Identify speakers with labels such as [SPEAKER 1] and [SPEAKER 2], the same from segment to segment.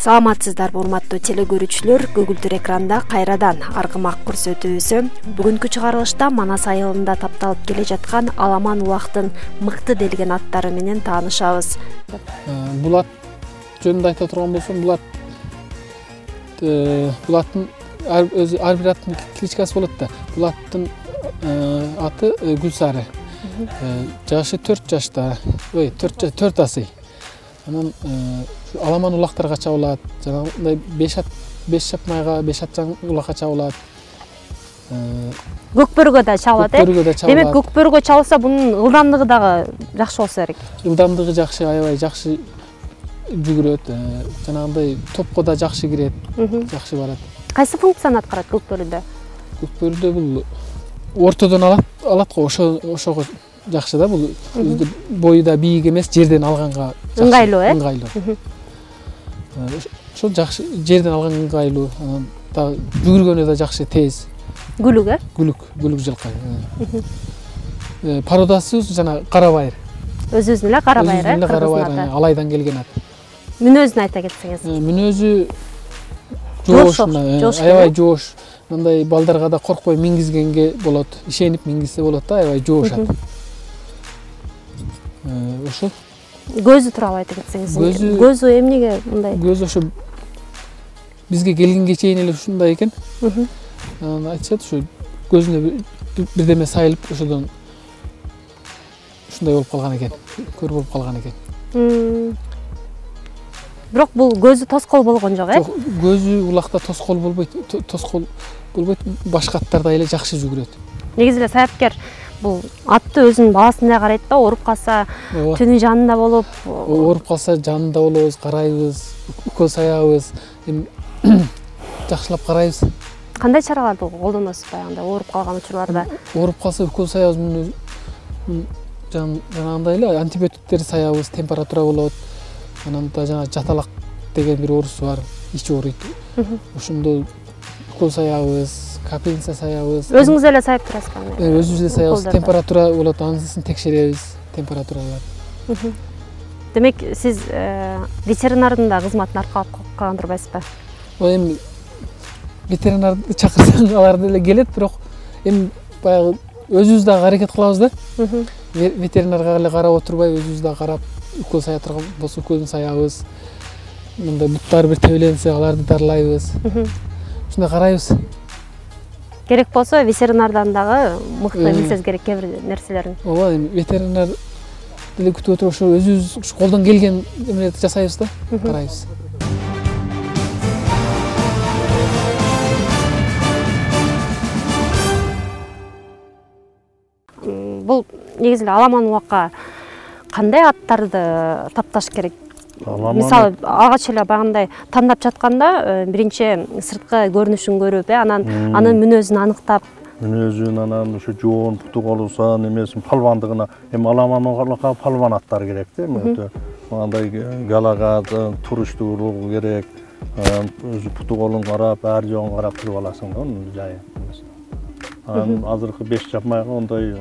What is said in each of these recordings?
[SPEAKER 1] Саламатсыздарбы урматтуу телекөрүүчүлөр, көгүлдүр экранда кайрадан аргымак көрсөтүүсү. Бүгүнкү чыгарылышта Манас айылында тапталып келе жаткан Аламан улактын мыкты делген аттары менен таанышабыз.
[SPEAKER 2] Бул ат жөнүндө айта турган болсом, бул аттын ар бир аттын кличкасы болот да. Бул аттын аты Гүлсары. Жашы 4 жашта, 4 асый. Анан Аламан улактарга чабылат. Жанагындай 5 чапмайга, 5 атчан улакка чабылат.
[SPEAKER 1] Көкбөргө да чабылат, Демек көкбөргө чабылса бунун ылдамдыгы дагы жакшы болсо керек.
[SPEAKER 2] Ылдамдыгы жакшы, аябай жакшы жүгүрөт. Жанагындай топко да жакшы кирет, жакшы барат.
[SPEAKER 1] Кайсы функцияны аткарат көкбөрдө?
[SPEAKER 2] Көкбөрдө бул ортодон алат го, ошого жакшы да. Бул бою да бийик эмес, жерден алганга
[SPEAKER 1] ыңгайлуу,
[SPEAKER 2] ыңгайлуу. Ошол жакшы, жерден алганга ыңгайлуу. Анан дагы жүгүргөнү да жакшы, тез.
[SPEAKER 1] Гүлүк,
[SPEAKER 2] Гүлүк жылкы. Пародасы жана Карабайыр.
[SPEAKER 1] Өзүбүздүн эле Карабайыр,
[SPEAKER 2] Алайдан келген ат.
[SPEAKER 1] Мүнөзүн айта кетсеңиз.
[SPEAKER 2] Мүнөзү жоош, аябай жоош. Мындай балдарга да коркпой мингизгенге болот, ишенип мингизсе болот да, аябай жоош ат. Ошол.
[SPEAKER 1] Көзү тууралуу айта кетсеңиз. Көзү эмнеге мындай?
[SPEAKER 2] Көзү ошо бизге келгенге чейин эле ушундай экен. Анан айтышат, ушу көзүнө бирдеме сайылып, ошодон ушундай болуп калган экен, көр болуп калган экен.
[SPEAKER 1] Бирок бул көзү тоскоол болгон жок,
[SPEAKER 2] Көзү улакта тоскоол болбойт, башка аттарда эле жакшы жүгүрөт.
[SPEAKER 1] Негизи эле саяпкер бул атты өзүнүн баласындай карайт да, ооруп калса түнү жанында болуп,
[SPEAKER 2] ооруп калса жанында болобуз, карайбыз, укол саябыз, жакшылап карайбыз.
[SPEAKER 1] Кандай чараларды колдоносуз баягындай ооруп калган учурларда?
[SPEAKER 2] Ооруп калса укол саябыз, жанагындай эле антибиотиктерди саябыз, температура болот. Анан да жана жаталак деген бир оорусу бар, ич ооруйт. Ошондо укол саябыз, капельница саябыз.
[SPEAKER 1] Өзүңүз эле саап турасыз кандай?
[SPEAKER 2] Өзүбүз эле саябыз, температура болот, анысын текшеребиз, температуралар.
[SPEAKER 1] Демек, сиз ветеринардын да кызматын аркалап калгандырбайсызбы?
[SPEAKER 2] Эми ветеринарды чакырсаң алар деле келет, бирок эми баягы өзүбүз дагы аракет кылабыз да. Ветеринарга эле карап отурбай, өзүбүз дагы карап, укол сая турган болсо уколун саябыз. Мындай буттары бир тебеленсе, аларды дарылайбыз. Ушундай карайбыз.
[SPEAKER 1] Керек болсо ветеринардан дагы мыкты билсеңиз керек кээ бир нерселерин.
[SPEAKER 2] Ооба, эми ветеринар деле күтүп отуруп, ошо өзүбүз колдон келген эмелерди жасайбыз да, карайбыз.
[SPEAKER 1] Бул негизи эле Аламан улакка кандай аттарды тапташ керек? Мисалы, алгач эле багындай тандап жатканда биринчи сырткы көрүнүшүн көрүп, анын мүнөзүн аныктап,
[SPEAKER 3] анан ушу жоон путу болсо, немесин палвандыгына, эми Аламан улакка палван аттар керек да, өтө. Мындай галага туруштуулугу керек. Өзү путу колун карап, ар жогун карап туруп аласың да, анын жайы. Анан азыркы 5 чапмайга ондай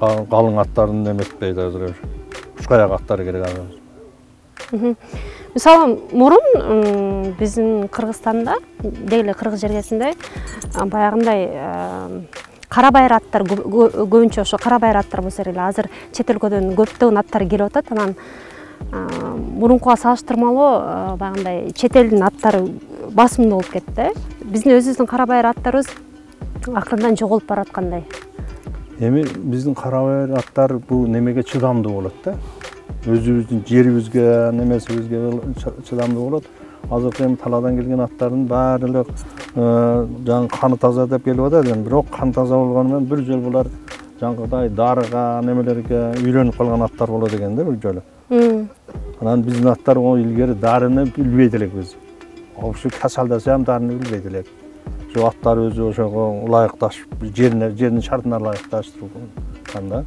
[SPEAKER 3] калың аттарын эметпейт азыр. Ушкаяк аттар керек азыр.
[SPEAKER 1] Мисалы, мурун биздин Кыргызстанда, деги кыргыз жергесинде баягындай Карабайыр аттар көбүнчө ошо Карабайыр аттар болсо эле азыр чет өлкөдөн көптөгөн аттар келип атат. Анан мурункуга салыштырмалуу баягындай чет элдин аттары басымдуу болуп кетти. Биздин өзүбүздүн Карабайыр аттарыбыз акырындан жоголуп бараткандай.
[SPEAKER 3] Эми биздин Карабайыр аттар бул немеге чыдамдуу болот да. Өзүбүздүн жерибизге, немесибизге чыдамдуу болот. Азыркы эми талаадан келген аттардын баары эле жаңы каны таза деп келип атат, бирок каны таза болгону менен бир жол булар жаңгыдай дарыга, немелерге үйлөнүп калган аттар болот экен да бир жолу. Анан биздин аттар илгери дарыны билбейт элекпиз. Ошо касалдаса ham дарыны билбейт элек. Ошо аттар өзү ошого ылайыкташып, жердин шартына ылайыкташтырылган да.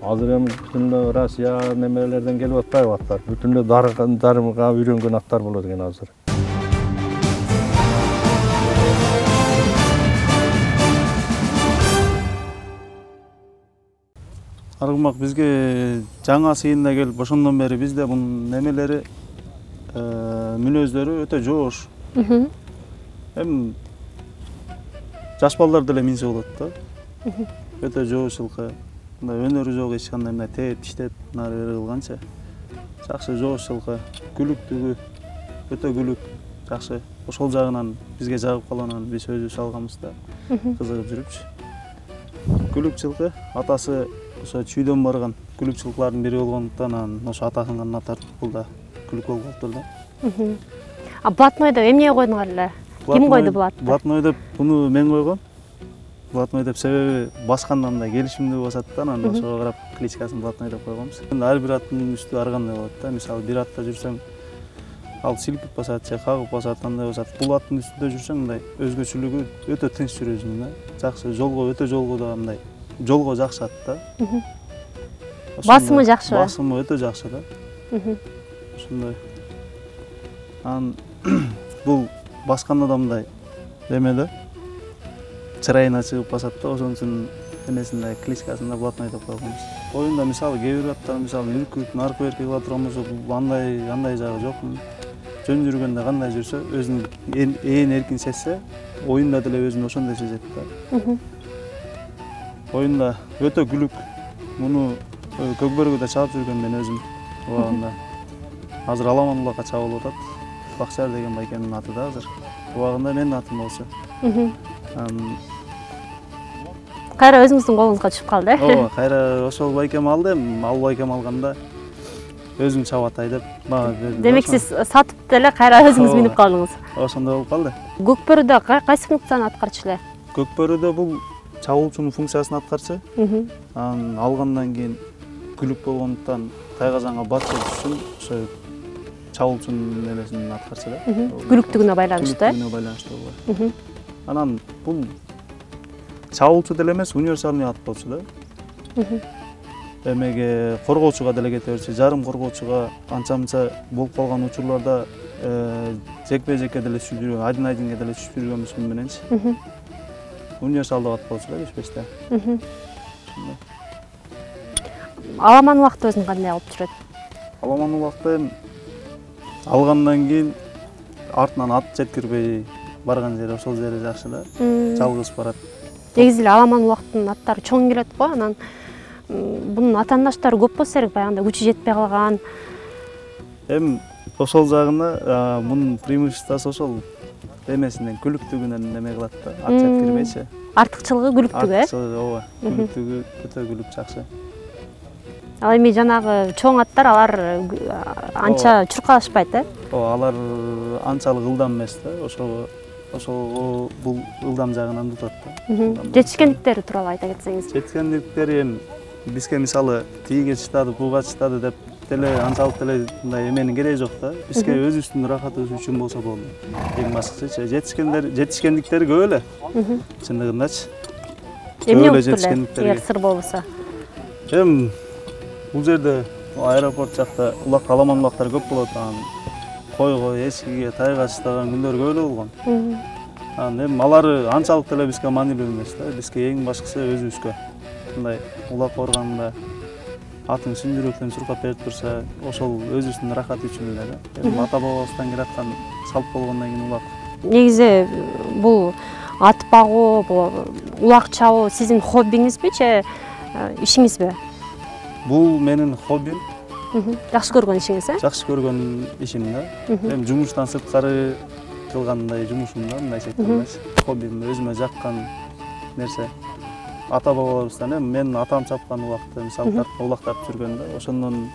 [SPEAKER 3] Азыр эми бүтүн Россия немелерден келип атпайбы аттар? Бүтүн дарыга үйрөнгөн аттар болот экен азыр.
[SPEAKER 4] Аргымак бизге жаңа сыйында келип ошондон бери бизде бунун немелери мүнөздөрү өтө жоош. Эми жаш балдар деле минсе болот да. Өтө жоош жылкы. Мындай өнөрү жок эч кандай мындай тээп иштеп нары бери кылганча. Жакшы жоош жылкы. Күлүктүгү өтө күлүк, жакшы. Ошол жагынан бизге жагып калганын биз өзүбүз алганбыз да. Кызыгып жүрүпчү. Күлүк жылкы, атасы ошо чүйдөн барган күлүк жылкылардын бири болгондуктан анан ошо атасынын канына тартып бул да күлүк болуп калыптыр да.
[SPEAKER 1] Блатной деп эмнеге койдуңар эле? Ким койду блатты?
[SPEAKER 4] Блатной деп буну мен койгом. Блатной деп себеби басканда мындай келишимдүү басат да, анан ошого карап кличкасын блатной деп койгонбуз. Ар бир аттын үстү ар кандай болот да. Мисалы бир атта жүрсөң, ал силкип басат же кагып басат, андай басат. Бул аттын үстүндө жүрсөң мындай өзгөчөлүгү өтө тынч жүрөсүң да. Жакшы жолго өтө жолго да мындай жолго жакшы ат да.
[SPEAKER 1] Басымы жакшы.
[SPEAKER 4] Басымы өтө жакшы да. Ошондой. Анан бул басканда да мындай эмеде чырайына чыгып басат да, ошон үчүн эмесинде кличкасында блатной деп койгонбуз. Оюнда мисалы кээ бир аттар мисалы үркүп, наркы берки кыла турган болсо, андай жагы жок. Жөн жүргөндө кандай жүрсө, өзүнүн ээн эркин сезсе, оюнда деле өзүн ошондой сезет да. Оюнда өтө күлүк. Муну Көкбөргөдө чабып жүргөм мен өзүм. Убагында. Азыр Аламан улакка чабылып атат. Бакчар деген байкемдин аты да азыр. Убагында менин атым болчу.
[SPEAKER 1] Кайра өзүңүздүн колуңузга түшүп калды, э?
[SPEAKER 4] Ооба, кайра ошол байкем алды, ал байкем алганда өзүм чабып атай деп мага берди.
[SPEAKER 1] Демек сиз сатып деле кайра өзүңүз минип калдыңыз.
[SPEAKER 4] Ошондой болуп калды.
[SPEAKER 1] Көкбөрүдө кайсы функцияны аткарчу эле?
[SPEAKER 4] Көкбөрүдө бул чабуулчунун функциясын аткарчу. Анан алгандан кийин күлүк болгондуктан тайгажанга батчы үчүн ошо чабуулчунун немесин аткарчу да.
[SPEAKER 1] Күлүктүгүнө байланыштуу,
[SPEAKER 4] Күлүктүгүнө байланыштуу болгон. Анан бул чабуулчу деле эмес, универсальный ат болчу да. Эмеге коргоочуга деле кете берчү, жарым коргоочуга анча-мынча болуп калган учурларда жекпе-жекке деле түшүп жүргөн, один-одинге деле түшүп жүргөнбүз мененчи. Универсалдык ат болчу да бешбеште.
[SPEAKER 1] Аламан убакта өзүн кандай кылып жүрөт?
[SPEAKER 4] Аламан убакта алгандан кийин артынан ат жеткирбей барган жери ошол жери жакшы да. Жалгыз барат.
[SPEAKER 1] Негизи эле Аламан убактын аттары чоң келет го, анан бунун атаандаштары көп болсо керек, баягындай күчү жетпей калган.
[SPEAKER 4] Эми ошол жагында мунун преимуществосу ошол эмесинен күлүктүгүнөн неме кылат да, ат жеткирбейчи.
[SPEAKER 1] Артыкчылыгы күлүктүгү, э?
[SPEAKER 4] Артыкчылыгы ооба, күлүктүгү өтө күлүк жакшы.
[SPEAKER 1] Ал эми жанагы чоң аттар алар анча чуркалашпайт, э?
[SPEAKER 4] Ооба, алар анчалык ылдам эмес да, ошого бул ылдам жагынан тутат да.
[SPEAKER 1] Жетишкендиктери тууралуу айта кетсеңиз.
[SPEAKER 4] Жетишкендиктери эми бизге мисалы тиги чыдады, буга чыдады деп деле анчалык деле мындай эменин кереги жок да. Бизге өзүбүздүн рахатыбыз үчүн болсо болду. Эң башкысы жетишкендиктери көп эле. Чындыгындачы.
[SPEAKER 1] Эмне болуптур эле, эгер сыр болбосо?
[SPEAKER 4] Эми бул жерде аэропорт жакта Аламан улактар көп болот. Анан койго, эчкиге, тайга чыдаган күндөр көп эле болгон. Анан эми алары анчалык деле бизге маанилүү эмес да. Бизге эң башкысы өзүбүзгө. Мындай улак органда атын сүндүрөктөн суркап берип турса, ошол өзүбүздүн рахаты үчүн эле да. Эми ата бабабыздан келаткан салт болгондон кийин улак.
[SPEAKER 1] Негизи бул ат багуу, бул улак чабуу сиздин хоббиңизби же ишиңизби?
[SPEAKER 4] Бул менин хоббим.
[SPEAKER 1] Жакшы көргөн ишиңиз, э?
[SPEAKER 4] Жакшы көргөн ишим да. Эми жумуштан сырткары кылгандай жумушум да, мындайча айтканда. Хоббим, өзүмө жаккан нерсе. Ата бабаларыбыздан эми мен атам чапкан улакты мисалы улак тартып жүргөн да, ошондон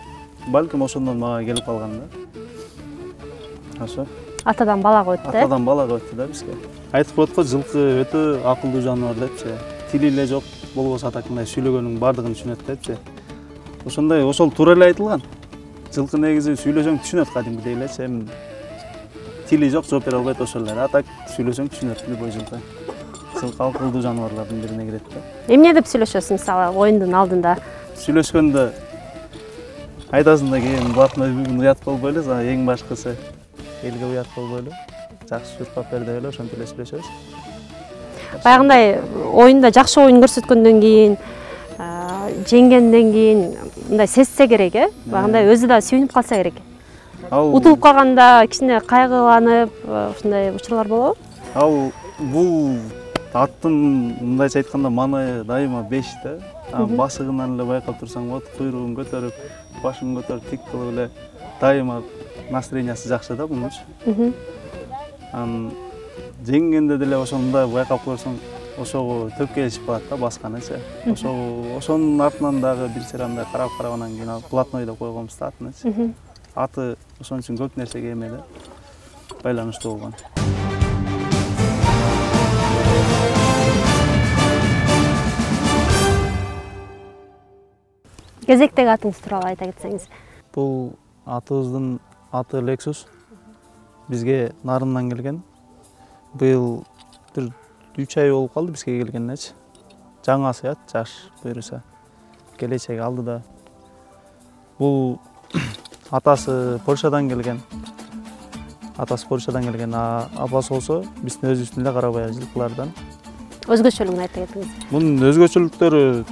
[SPEAKER 4] балким ошондон мага келип калган да. Ошо.
[SPEAKER 1] Атадан балага өттү, э?
[SPEAKER 4] Атадан балага өттү да бизге. Айтып коет го, жылкы өтө акылдуу жаныбар депчи. Тили эле жок, болбосо атакындай сүйлөгөнүн бардыгын түшүнөт депчи. Ошондой, ошол туура эле айтылган. Жылкы негизи сүйлөсөң түшүнөт кадимкидей элечи, эми тили жок, жооп бере албайт ошол эле. Атак сүйлөсөң түшүнөт любой жылкы. Жылкы акылдуу жаныбарлардын бирине кирет да.
[SPEAKER 1] Эмне деп сүйлөшөсүң, мисалы, оюндун алдында?
[SPEAKER 4] Сүйлөшкөндө айтасың да кийин блатной бүгүн уят болбойлу, эң башкысы элге уят болбойлу. Жакшы чуркап бер деп эле ошентип эле сүйлөшөбүз.
[SPEAKER 1] Баягындай оюнда жакшы оюн көрсөткөндөн кийин жеңгенден кийин мындай сезсе керек, баягындай өзү да сүйүнүп калса керек. Утулуп калганда кичине кайгыланып, ушундай учурлар болобу?
[SPEAKER 4] Ал бул аттын мындайча айтканда маны дайыма 5 да. Басыгынан эле байкап турсаң болот, куйругун көтөрүп, башын көтөрүп тик кылып эле дайыма настроениясы жакшы да мунун. Жеңгенде деле ошондой байкап көрсөң, ошого төп келишип калат да басканычы. Ошонун артынан дагы бир сыйра мындай карап анан кийин блатной деп койгонбуз да атынычы. Аты ошон үчүн көп нерсеге эме да байланыштуу болгон.
[SPEAKER 1] Кезектеги атыңыз тууралуу айта кетсеңиз.
[SPEAKER 4] Бул атыбыздын аты Lexus. Бизге Нарындан келген. Быйыл бир 3 ай болуп калды бизге келгенечи. Жаңасы ат, жаш буюрса. Келечеги алдыда. Бул атасы Польшадан келген. Апасы болсо биздин өзүбүздүн эле карабай жылкылардан.
[SPEAKER 1] Өзгөчөлүгүн айта кетиңиз.
[SPEAKER 4] Мунун өзгөчөлүктөрү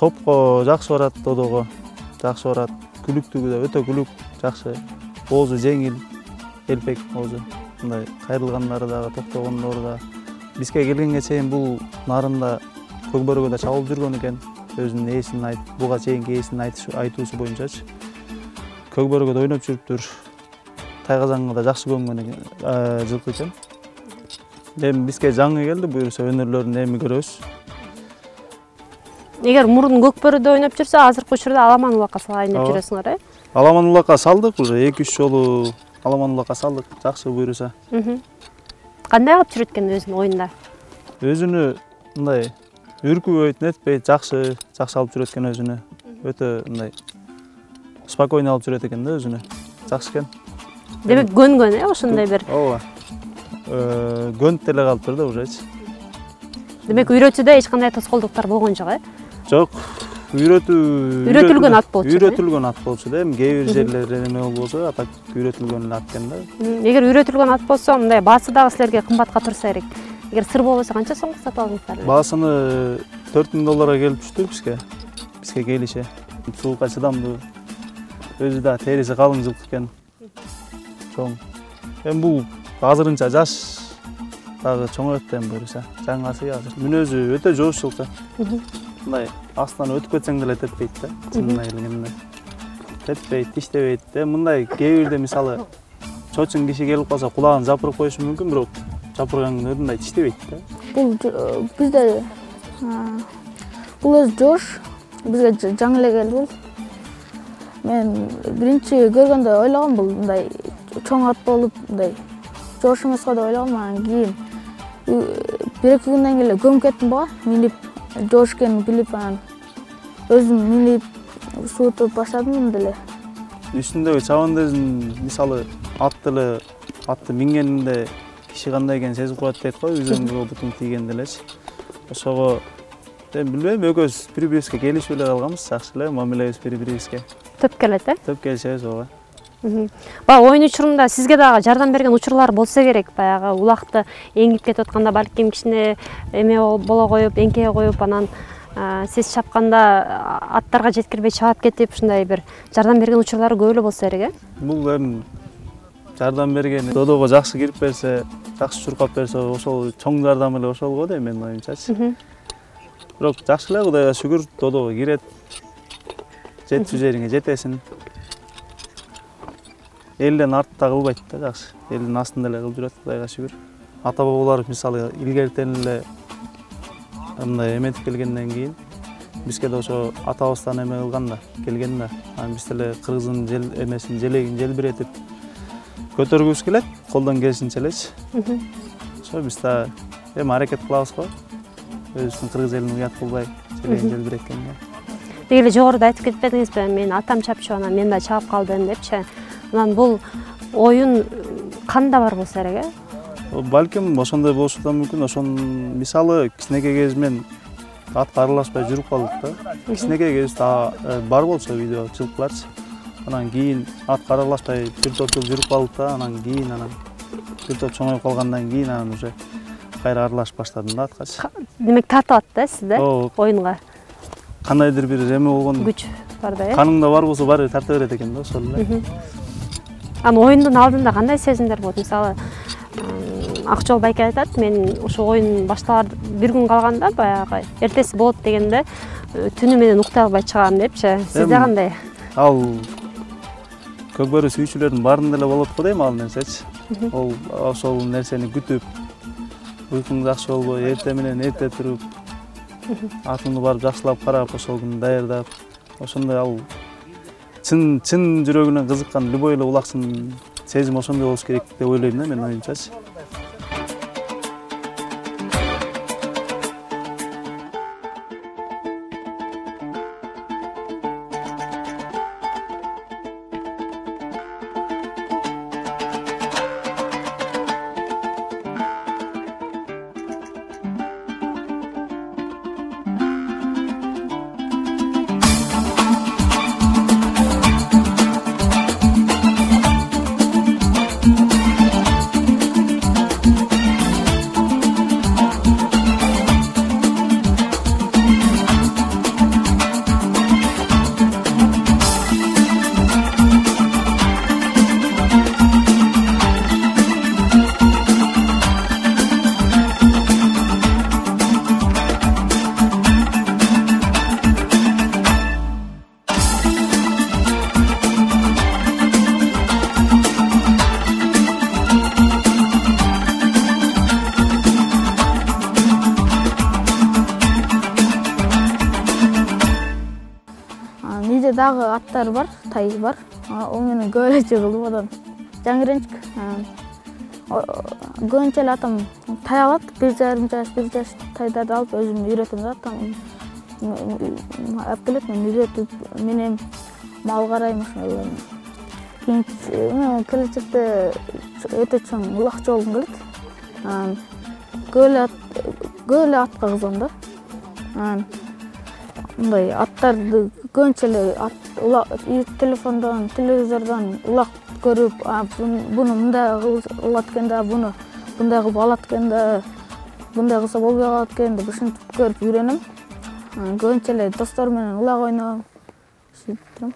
[SPEAKER 4] топко жакшы барат, додого жакшы барат. Күлүктүгү да өтө күлүк, жакшы. Оозу жеңил, элпек оозу. Мындай кайрылгандары дагы, токтогондору да. Бизге келгенге чейин бул Нарында Көкбөрөгө да чабылып жүргөн экен. Өзүнүн ээсин буга чейинки ээсин айтуусу боюнчачы. Көкбөрөгө да ойноп жүрүптүр. Тайгазанга да жакшы көнгөн экен, жылкы экен. Эми бизге жаңы келди, буюрса өнөрлөрүн эми көрөбүз.
[SPEAKER 1] Эгер мурун Көкбөрөдө ойноп жүрсө, азыркы учурда Аламан улакка салайын деп жүрөсүңөр,
[SPEAKER 4] Аламан улакка салдык, уже 2-3 жолу Аламан улакка салдык, жакшы буюрса.
[SPEAKER 1] Кандай кылып жүрөт экен өзүнүн оюнда?
[SPEAKER 4] Өзүнү мындай үркүбөйт, нетпейт, жакшы алып жүрөт экен өзүнү. Өтө мындай спокойно алып жүрөт экен да өзүнү. Жакшы экен.
[SPEAKER 1] Демек көнгөн, ошондой бир.
[SPEAKER 4] Ооба. Көнүп деле калыптыр да ужечи.
[SPEAKER 1] Демек үйрөтүүдө эч кандай тоскоолдуктар болгон жок,
[SPEAKER 4] Жок.
[SPEAKER 1] Үйрөтүлгөн ат болчу.
[SPEAKER 4] Үйрөтүлгөн ат болчу да, эми кээ бир жерлерде эме болбосо, атак үйрөтүлгөн ат экен да.
[SPEAKER 1] Эгер үйрөтүлгөн ат болсо, мындай баасы дагы силерге кымбатка турса керек. Эгер сыр болбосо канча сомго сатып алдыңыздар?
[SPEAKER 4] Баасыны $4000 келип түштү бизге. Бизге келиши. Суукка чыдамдуу. Өзү да териси калың жылкы экен. Чоң. Эми бул азырынча жаш дагы чоңойот эми буюрса. Жаңасы азыр. Мүнөзү өтө жоош жылкы. Мындай астынан өтүп кетсең деле теппейт да. Чынына келгенде. Теппейт, тиштебейт. Мындай кээ бирде мисалы чочун киши келип калса, кулагын жапырып коюшу мүмкүн, бирок жапырганын өзүндай тиштебейт да.
[SPEAKER 5] Бул бизде бул өз жоош, бизге жаңы эле келди бул. Мен биринчи көргөндө ойлогом бул мындай чоң ат болуп, мындай жоош эмес го деп ойлогом, анан кийин 1-2 күндөн кийин эле көмүп кеттим буга, минип жоош экенин билип, анан өзүм минип суутуп баштадым деле.
[SPEAKER 4] Үстүндөгү чабандызын мисалы атты мингенинде киши кандай экенин сезип коет дейт го, үзөңгү бутун тийгенде элечи. Ошого мен билбейм, экөөбүз бири-бирибизге келишип эле калганбыз, жакшы эле мамилебиз бири-бирибизге.
[SPEAKER 1] Төп келет,
[SPEAKER 4] Төп келишебиз ооба.
[SPEAKER 1] Баягы оюн учурунда сизге дагы жардам берген учурлар болсо керек. Баягы улакты эңип кетип атканда балким кичине эме боло коюп, эңкейе коюп, анан сиз чапканда аттарга жеткирбей чаап кетип, ушундай бир жардам берген учурлары көп эле болсо керек,
[SPEAKER 4] Бул эми жардам берген додого жакшы кирип берсе, жакшы чуркап берсе, ошол чоң жардам эле ошол го дейм менин оюмчачы. Бирок жакшы эле, Кудайга шүгүр, додого кирет. Жетчү жериңе жетесин. Элден артта кылбайт да, жакшы. Элдин астында эле кылып жүрөт, Кудайга шүгүр. Ата бабалар мисалы илгертен эле мындай эметип келгенден кийин бизге да ошо атабыздан эме кылган да, келген да. Анан биз деле кыргыздын эмесин, желегин желбиретип көтөргүбүз келет, колдон келишинче элечи. Ошо биз да эми аракет кылабыз го. Өзүбүздүн кыргыз элин уят кылбай, желегин желбиреткенге.
[SPEAKER 1] Деги эле жогоруда айтып кетпедиңизби, мен атам чапчу, анан мен да чаап калдым депчи. Анан бул оюн канда бар болсо керек,
[SPEAKER 4] Балким ошондой болушу да мүмкүн. Ошон мисалы кичинекей кезимен атка аралашпай жүрүп калдык да. Кичинекей кезибизде бар болчу видео жылкыларчы. Анан кийин атка аралашпай бир топ жыл жүрүп калдык да, анан кийин бир топ чоңоюп калгандан кийин анан уже кайра аралашып баштадым да аткачы.
[SPEAKER 1] Демек тартып атты сизде оюнга.
[SPEAKER 4] кандайдыр бир эме болгон
[SPEAKER 1] күч бар да,
[SPEAKER 4] каныңда бар болсо баары тарта берет экен да, ошол эле.
[SPEAKER 1] Анан оюндун алдында кандай сезимдер болот? Мисалы, Акчол байке айтат, мен ошо оюн башталар бир күн калганда баягы эртеси болот дегенде түнү менен уктай албай чыгам депчи. Сизде кандай?
[SPEAKER 4] Ал көкбөрү сүйүүчүлөрдүн баарында эле болот го дейм ал нерсечи. Ол ошол нерсени күтүп, уйкуң жакшы болбой, эрте менен эрте туруп, атыңды барып жакшылап карап, ошол күнү даярдап, ошондой ал чын жүрөгүнөн кызыккан любой эле улакчынын сезими ошондой болуш керек деп ойлойм да, менин оюмчачы.
[SPEAKER 5] Менде дагы аттар бар, тай бар. Ол менен көп эле жыгылдым, одан жаңыренчик. Көбүнчө эле атам тай алат, 1,5 жаш, 1 жаш тайдарды алып өзүм үйрөтөм да, атам алып келет, мен үйрөтүп, менен мал карайм ошол. Кийин келечекте өтө чоң улакчы болгум келет. Көп эле атка кызыгам да. Мындай аттарды көбүнчө эле телефондон, телевизордон улак көрүп, буну мындай кылат экен да, буну мындай кылып алат экен да, мындай кылса болбой калат экен деп ушинтип көрүп үйрөнөм. Көбүнчө эле достор менен улак ойноп жүрөм.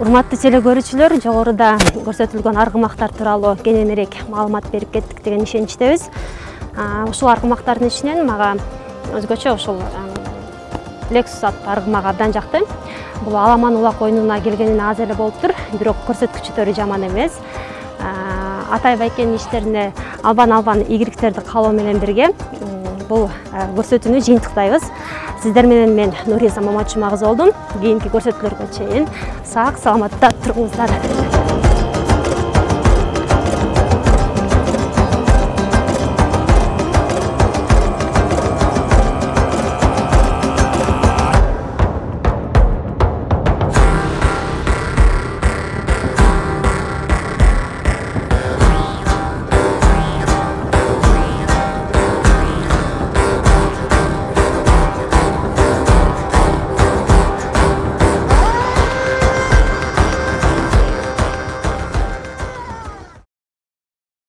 [SPEAKER 1] Урматтуу теле көрүүчүлөр, жогоруда көрсөтүлгөн аргымактар тууралуу кененирээк маалымат берип кеттик деген ишеничтебиз. Ушул аргымактардын ичинен мага өзгөчө ушул Lexus аттуу аргымак абдан жакты. Бул аламан улак оюнуна келгенине аз эле болуптур, бирок көрсөткүчтөрү жаман эмес. Атай байкенин иштерине албан ийгиликтерди каалоо менен бирге бул көрсөтүүнү жыйынтыктайбыз. Сиздер менен мен Нуриза Маматжума кызы болдум. Кийинки көрсөтүүлөргө чейин сак саламатта туруңуздар.